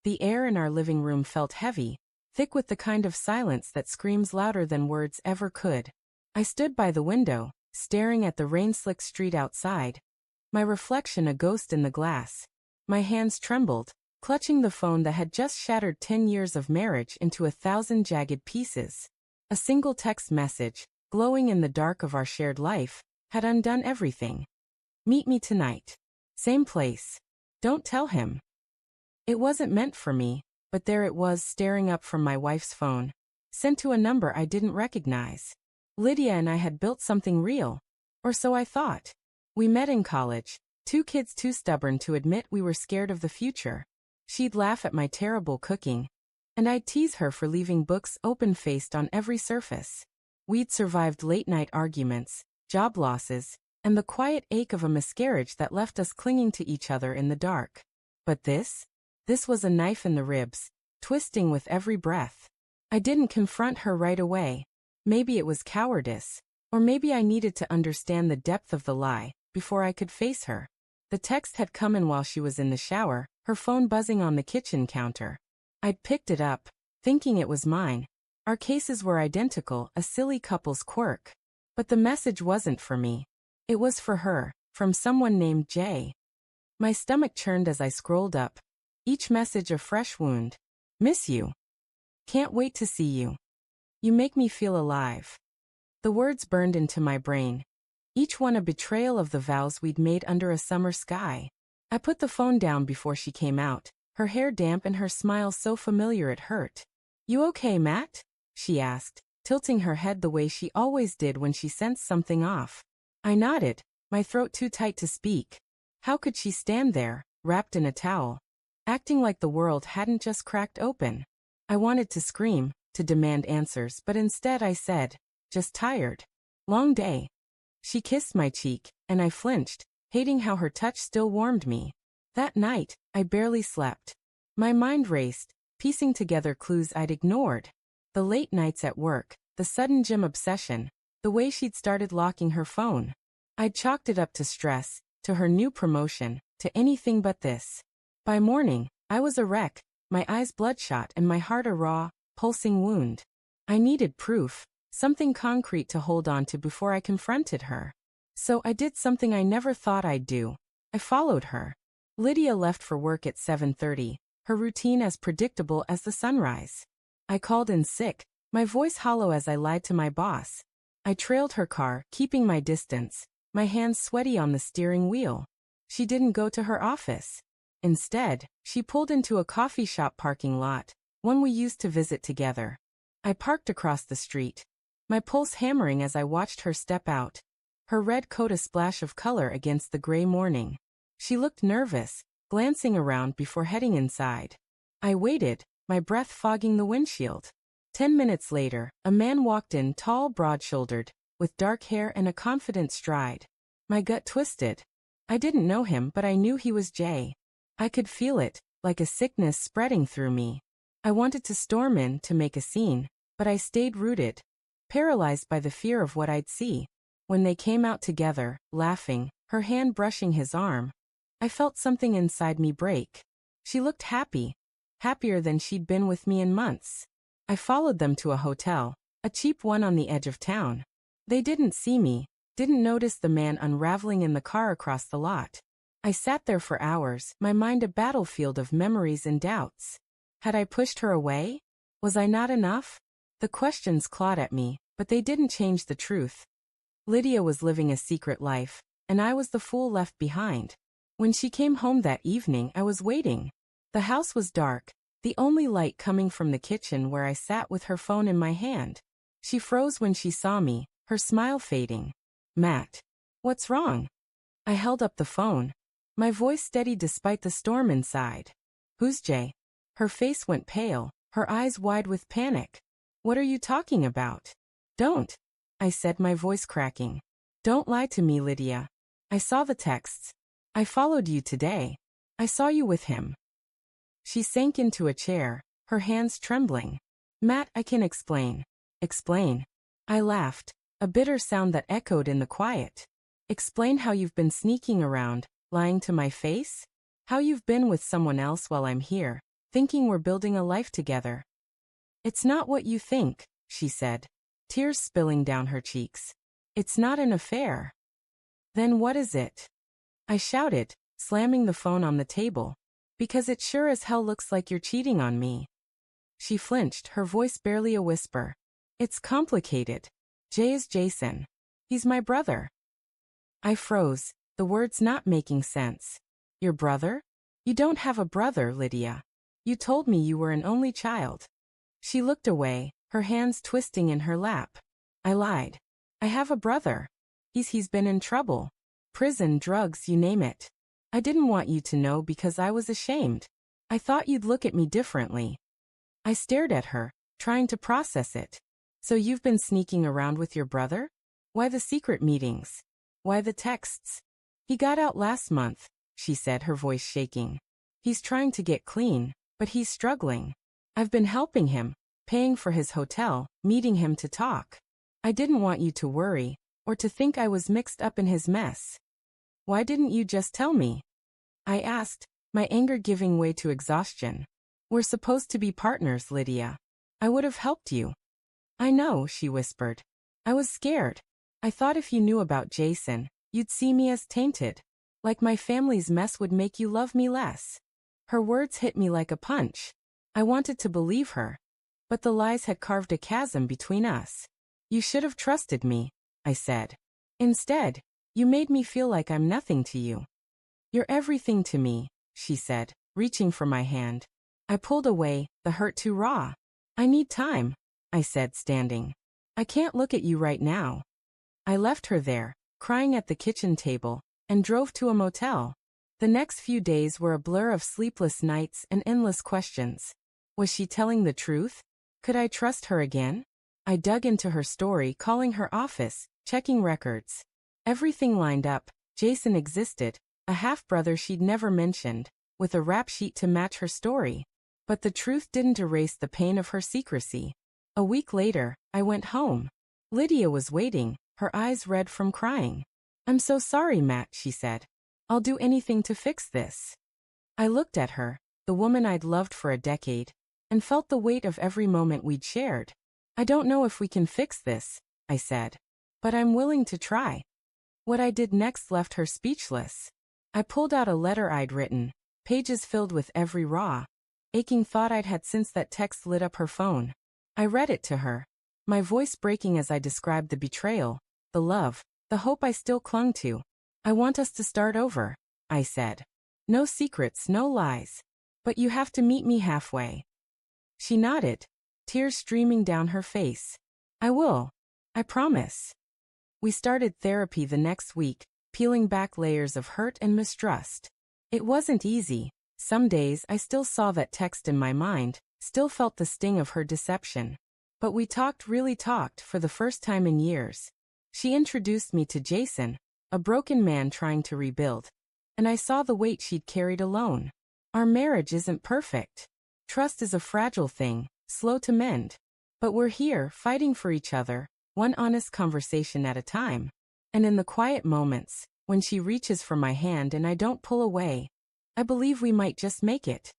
The air in our living room felt heavy, thick with the kind of silence that screams louder than words ever could. I stood by the window, staring at the rain-slicked street outside, my reflection a ghost in the glass. My hands trembled, clutching the phone that had just shattered 10 years of marriage into 1,000 jagged pieces. A single text message, glowing in the dark of our shared life, had undone everything. Meet me tonight. Same place. Don't tell him. It wasn't meant for me, but there it was staring up from my wife's phone, sent to a number I didn't recognize. Lydia and I had built something real. Or so I thought. We met in college, two kids too stubborn to admit we were scared of the future. She'd laugh at my terrible cooking, and I'd tease her for leaving books open-faced on every surface. We'd survived late-night arguments, job losses, and the quiet ache of a miscarriage that left us clinging to each other in the dark. But this was a knife in the ribs, twisting with every breath. I didn't confront her right away. Maybe it was cowardice, or maybe I needed to understand the depth of the lie before I could face her. The text had come in while she was in the shower, her phone buzzing on the kitchen counter. I'd picked it up, thinking it was mine. Our cases were identical, a silly couple's quirk. But the message wasn't for me. It was for her, from someone named Jay. My stomach churned as I scrolled up. Each message a fresh wound. Miss you. Can't wait to see you. You make me feel alive. The words burned into my brain, each one a betrayal of the vows we'd made under a summer sky. I put the phone down before she came out, her hair damp and her smile so familiar it hurt. You okay, Matt? She asked, tilting her head the way she always did when she sensed something off. I nodded, my throat too tight to speak. How could she stand there, wrapped in a towel, acting like the world hadn't just cracked open? I wanted to scream, to demand answers, but instead I said, just tired. Long day. She kissed my cheek, and I flinched, hating how her touch still warmed me. That night, I barely slept. My mind raced, piecing together clues I'd ignored. The late nights at work, the sudden gym obsession, the way she'd started locking her phone. I'd chalked it up to stress, to her new promotion, to anything but this. By morning, I was a wreck, my eyes bloodshot and my heart a raw, pulsing wound. I needed proof, something concrete to hold on to before I confronted her. So I did something I never thought I'd do. I followed her. Lydia left for work at 7:30, her routine as predictable as the sunrise. I called in sick, my voice hollow as I lied to my boss. I trailed her car, keeping my distance, my hands sweaty on the steering wheel. She didn't go to her office. Instead, she pulled into a coffee shop parking lot, one we used to visit together. I parked across the street, my pulse hammering as I watched her step out, her red coat a splash of color against the gray morning. She looked nervous, glancing around before heading inside. I waited, my breath fogging the windshield. 10 minutes later, a man walked in, tall, broad-shouldered, with dark hair and a confident stride. My gut twisted. I didn't know him, but I knew he was Jay. I could feel it, like a sickness spreading through me. I wanted to storm in, to make a scene, but I stayed rooted, paralyzed by the fear of what I'd see. When they came out together, laughing, her hand brushing his arm, I felt something inside me break. She looked happy, happier than she'd been with me in months. I followed them to a hotel, a cheap one on the edge of town. They didn't see me, didn't notice the man unraveling in the car across the lot. I sat there for hours, my mind a battlefield of memories and doubts. Had I pushed her away? Was I not enough? The questions clawed at me, but they didn't change the truth. Lydia was living a secret life, and I was the fool left behind. When she came home that evening, I was waiting. The house was dark, the only light coming from the kitchen where I sat with her phone in my hand. She froze when she saw me, her smile fading. Matt. What's wrong? I held up the phone, my voice steady despite the storm inside. Who's Jay? Her face went pale, her eyes wide with panic. What are you talking about? Don't, I said, my voice cracking. Don't lie to me, Lydia. I saw the texts. I followed you today. I saw you with him. She sank into a chair, her hands trembling. Matt, I can explain. Explain. I laughed, a bitter sound that echoed in the quiet. Explain how you've been sneaking around, lying to my face? How you've been with someone else while I'm here, thinking we're building a life together. It's not what you think, she said, tears spilling down her cheeks. It's not an affair. Then what is it? I shouted, slamming the phone on the table. Because it sure as hell looks like you're cheating on me. She flinched, her voice barely a whisper. It's complicated. Jay is Jason. He's my brother. I froze, the words not making sense. Your brother? You don't have a brother, Lydia. You told me you were an only child. She looked away, her hands twisting in her lap. I lied. I have a brother. He's been in trouble. Prison, drugs, you name it. I didn't want you to know because I was ashamed. I thought you'd look at me differently. I stared at her, trying to process it. So you've been sneaking around with your brother? Why the secret meetings? Why the texts? He got out last month, she said, her voice shaking. He's trying to get clean, but he's struggling. I've been helping him, paying for his hotel, meeting him to talk. I didn't want you to worry, or to think I was mixed up in his mess. Why didn't you just tell me? I asked, my anger giving way to exhaustion. We're supposed to be partners, Lydia. I would have helped you. I know, she whispered. I was scared. I thought if you knew about Jason, you'd see me as tainted. Like my family's mess would make you love me less. Her words hit me like a punch. I wanted to believe her. But the lies had carved a chasm between us. You should have trusted me, I said. Instead, you made me feel like I'm nothing to you. You're everything to me, she said, reaching for my hand. I pulled away, the hurt too raw. I need time, I said, standing. I can't look at you right now. I left her there, crying at the kitchen table, and drove to a motel. The next few days were a blur of sleepless nights and endless questions. Was she telling the truth? Could I trust her again? I dug into her story, calling her office, checking records. Everything lined up. Jason existed, a half-brother she'd never mentioned, with a rap sheet to match her story. But the truth didn't erase the pain of her secrecy. A week later, I went home. Lydia was waiting, her eyes red from crying. I'm so sorry, Matt, she said. I'll do anything to fix this. I looked at her, the woman I'd loved for a decade, and felt the weight of every moment we'd shared. I don't know if we can fix this, I said. But I'm willing to try. What I did next left her speechless. I pulled out a letter I'd written, pages filled with every raw, aching thought I'd had since that text lit up her phone. I read it to her, my voice breaking as I described the betrayal, the love, the hope I still clung to. I want us to start over, I said. No secrets, no lies. But you have to meet me halfway. She nodded, tears streaming down her face. I will. I promise. We started therapy the next week, peeling back layers of hurt and mistrust. It wasn't easy. Some days I still saw that text in my mind, still felt the sting of her deception. But we really talked for the first time in years. She introduced me to Jason, a broken man trying to rebuild. And I saw the weight she'd carried alone. Our marriage isn't perfect. Trust is a fragile thing, slow to mend. But we're here, fighting for each other, one honest conversation at a time. And in the quiet moments, when she reaches for my hand and I don't pull away, I believe we might just make it.